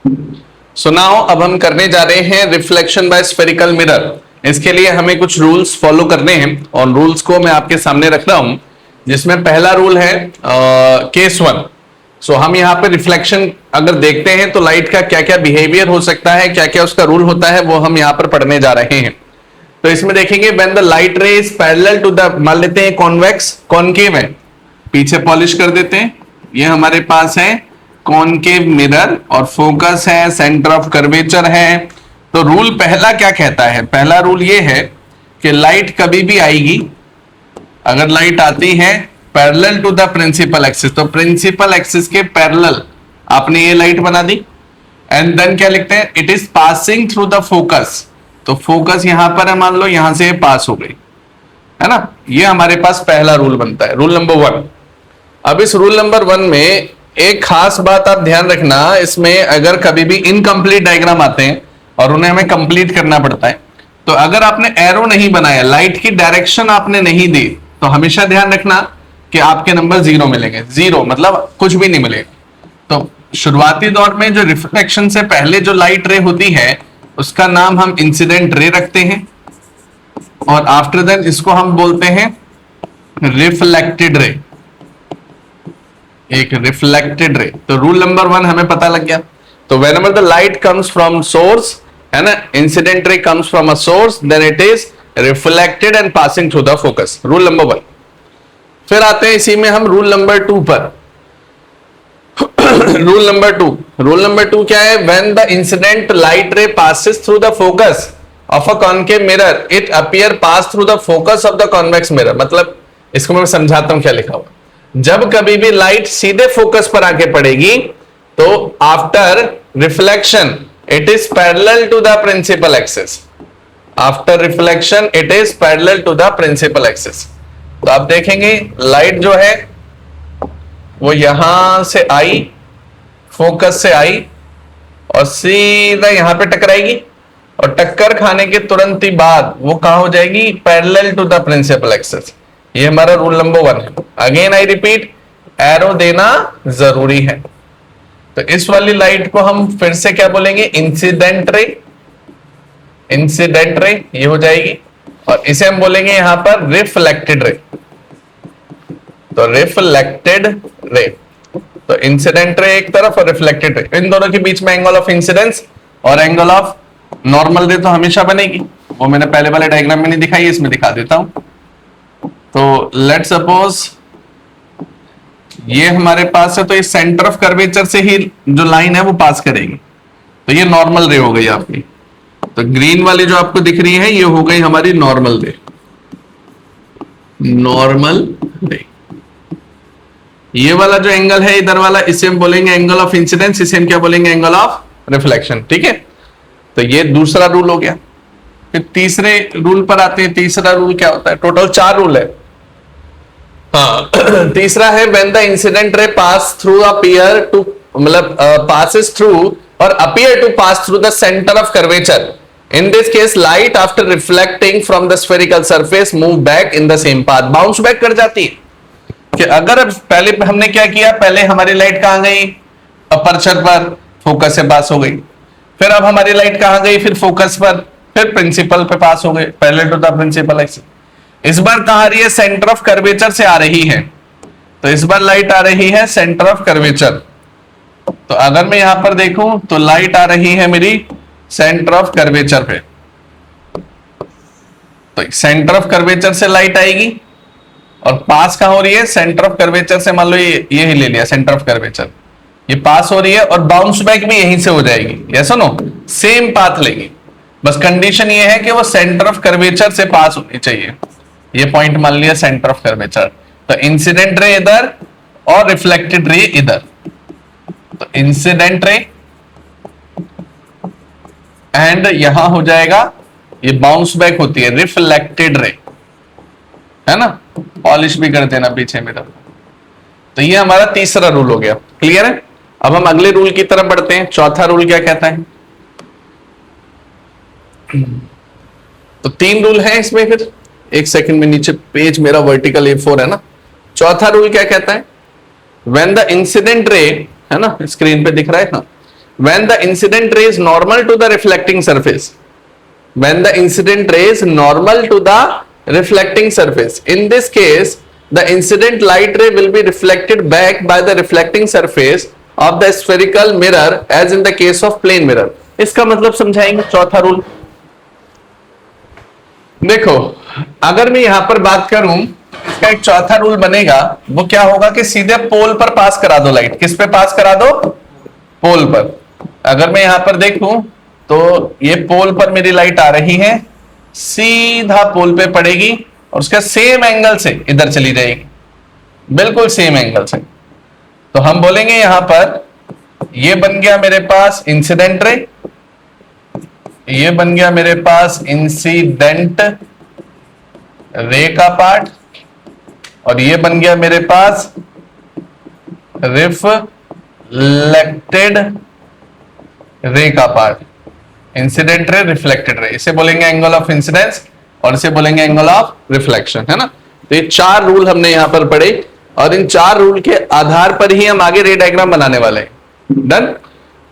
So now अब हम करने जा रहे हैं रिफ्लेक्शन बाय स्फेरिकल मिरर। इसके लिए हमें कुछ रूल्स फॉलो करने हैं और रूल्स को मैं आपके सामने रख रहा हूं, जिसमें पहला रूल है केस वन। सो हम यहाँ पे रिफ्लेक्शन अगर देखते हैं तो लाइट का क्या क्या बिहेवियर हो सकता है, क्या क्या उसका रूल होता है, वो हम यहाँ पर पढ़ने जा रहे हैं। तो इसमें देखेंगे when the light ray is parallel to the, मान लेते हैं कॉन्वेक्स, कॉनकेव है, पीछे पॉलिश कर देते हैं, ये हमारे पास है कॉनकेव मिरर और फोकस है, सेंटर ऑफ कर्वेचर है। तो रूल पहला क्या कहता है? पहला रूल ये है कि लाइट कभी भी आएगी, अगर लाइट आती है parallel to the principal axis, तो प्रिंसिपल एक्सिस के पैरेलल आपने ये लाइट बना दी, एंड देन क्या लिखते हैं? It is passing through the focus. तो फोकस यहां पर है, मान लो यहां से पास हो गई, है ना। ये हमारे पास पहला रूल बनता है, रूल नंबर वन। अब इस रूल नंबर वन में एक खास बात आप ध्यान रखना, इसमें अगर कभी भी इनकम्प्लीट डायग्राम आते हैं और उन्हें हमें कंप्लीट करना पड़ता है, तो अगर आपने एरो नहीं बनाया, लाइट की डायरेक्शन आपने नहीं दी, तो हमेशा ध्यान रखना कि आपके नंबर जीरो मिलेंगे। जीरो मतलब कुछ भी नहीं मिलेगा। तो शुरुआती दौर में जो रिफ्लेक्शन से पहले जो लाइट रे होती है उसका नाम हम इंसिडेंट रे रखते हैं, और आफ्टर देन इसको हम बोलते हैं रिफ्लेक्टेड रे, एक रिफ्लेक्टेड रे। तो रूल नंबर वन हमें पता लग गया। तो whenever the light comes from source, है ना, incident ray comes from a source, then it is reflected and passing through the focus। Rule number one. फिर आते हैं इसी में हम रूल नंबर टू पर। रूल नंबर टू क्या है? when the incident light ray passes through the focus of a concave mirror, it appear pass through the focus of the convex mirror। मतलब इसको मैं समझाता हूं क्या लिखा हुआ। जब कभी भी लाइट सीधे फोकस पर आके पड़ेगी तो after reflection it is parallel to the principal axis. After reflection it is parallel to the principal axis. तो आप देखेंगे लाइट जो है वो यहां से आई, फोकस से आई और सीधा यहां पे टकराएगी, और टक्कर खाने के तुरंत ही बाद वो कहां हो जाएगी? Parallel to the principal axis. ये हमारा रूल नंबर वन है। अगेन आई रिपीट, एरो देना जरूरी है। तो इस वाली लाइट को हम फिर से क्या बोलेंगे? Incident ray. इंसिडेंट रे ये हो जाएगी, और इसे हम बोलेंगे यहां पर रिफ्लेक्टेड रे। तो रिफ्लेक्टेड रे, तो इंसिडेंट रे एक तरफ और रिफ्लेक्टेड रे, इन दोनों के बीच में एंगल ऑफ इंसिडेंस और एंगल ऑफ नॉर्मल रे तो हमेशा बनेगी। वो मैंने पहले वाले डायग्राम में नहीं दिखाई, इसमें दिखा देता हूं। तो लेट सपोज ये हमारे पास है, तो इस सेंटर ऑफ कर्वेचर से ही जो लाइन है वो पास करेगी, तो ये नॉर्मल रे हो गई आपकी। तो ग्रीन वाली जो आपको दिख रही है ये हो गई हमारी नॉर्मल रे। नॉर्मल रे। ये वाला जो एंगल है इधर वाला, इसे हम बोलेंगे एंगल ऑफ इंसिडेंस, इसे हम क्या बोलेंगे? Angle of reflection. ठीक है, तो ये दूसरा रूल हो गया। फिर तीसरे रूल पर आते हैं। तीसरा रूल क्या होता है? टोटल चार रूल है। हाँ, तीसरा है when the incident ray pass through appear to, मतलब passes through or appear to pass through the center of curvature. In this case, light after reflecting from the spherical surface move back in the same path. Bounce back कर जाती है कि अगर पहले हमने क्या किया, पहले हमारी लाइट कहां गई? अपर्चर पर, फोकस से पास हो गई। फिर अब हमारी लाइट कहां गई? फिर फोकस पर, फिर प्रिंसिपल पे पास हो गए, parallel to the principal axis. इस बार कहां आ रही है? सेंटर ऑफ कर्वेचर से आ रही है। तो इस बार लाइट आ रही है सेंटर ऑफ कर्वेचर। तो अगर मैं यहां पर देखूं तो लाइट आ रही है मेरी सेंटर ऑफ कर्वेचर पे। तो सेंटर ऑफ कर्वेचर से लाइट आएगी और पास कहां हो रही है? सेंटर ऑफ कर्वेचर से। मान लो ये ही ले लिया सेंटर ऑफ कर्वेचर, ये पास हो रही है और बाउंस बैक भी यहीं से हो जाएगी। यस और नो? सेम पाथ लेगी, बस कंडीशन ये है कि वो सेंटर ऑफ कर्वेचर से पास होनी चाहिए। ये पॉइंट मान लिया सेंटर ऑफ कर्वेचर। तो इंसिडेंट रे इधर और रिफ्लेक्टेड रे इधर। तो इंसिडेंट रे एंड यहां हो जाएगा, ये बाउंस बैक होती है रिफ्लेक्टेड रे, है ना। पॉलिश भी कर देना पीछे में। तो ये हमारा तीसरा रूल हो गया। क्लियर है? अब हम अगले रूल की तरफ बढ़ते हैं। चौथा रूल क्या कहता है? तो तीन रूल है इसमें। फिर एक सेकंड में, नीचे पेज मेरा वर्टिकल A4 है ना। चौथा रूल क्या कहता है? When the incident ray, है ना, स्क्रीन पे दिख रहा है ना, when the incident ray is normal to the reflecting surface, when the incident ray is normal to the reflecting surface, in this case the incident light ray will be reflected back by the reflecting surface of the spherical mirror as in the case of plane mirror. इसका मतलब समझाएंगे चौथा rule. देखो अगर मैं यहां पर बात करूं, इसका एक चौथा रूल बनेगा, वो क्या होगा कि सीधे पोल पर पास करा दो लाइट। किस पे पास करा दो? पोल पर। अगर मैं यहां पर देखूं तो ये पोल पर मेरी लाइट आ रही है, सीधा पोल पे पड़ेगी और उसका सेम एंगल से इधर चली जाएगी, बिल्कुल सेम एंगल से। तो हम बोलेंगे यहां पर ये बन गया मेरे पास इंसिडेंट रे, ये बन गया मेरे पास इंसिडेंट रे का पार्ट, और ये बन गया मेरे पास रिफ्लेक्टेड रे का part. Incident ray, reflected ray, इसे बोलेंगे एंगल ऑफ इंसिडेंस और इसे बोलेंगे एंगल ऑफ रिफ्लेक्शन, है ना। तो ये चार रूल हमने यहां पर पढ़े और इन चार रूल के आधार पर ही हम आगे रे डायग्राम बनाने वाले हैं। डन।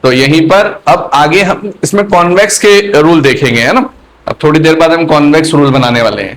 तो यहीं पर अब आगे हम इसमें कॉन्वेक्स के रूल देखेंगे, है ना। अब थोड़ी देर बाद हम कॉन्वेक्स रूल बनाने वाले हैं।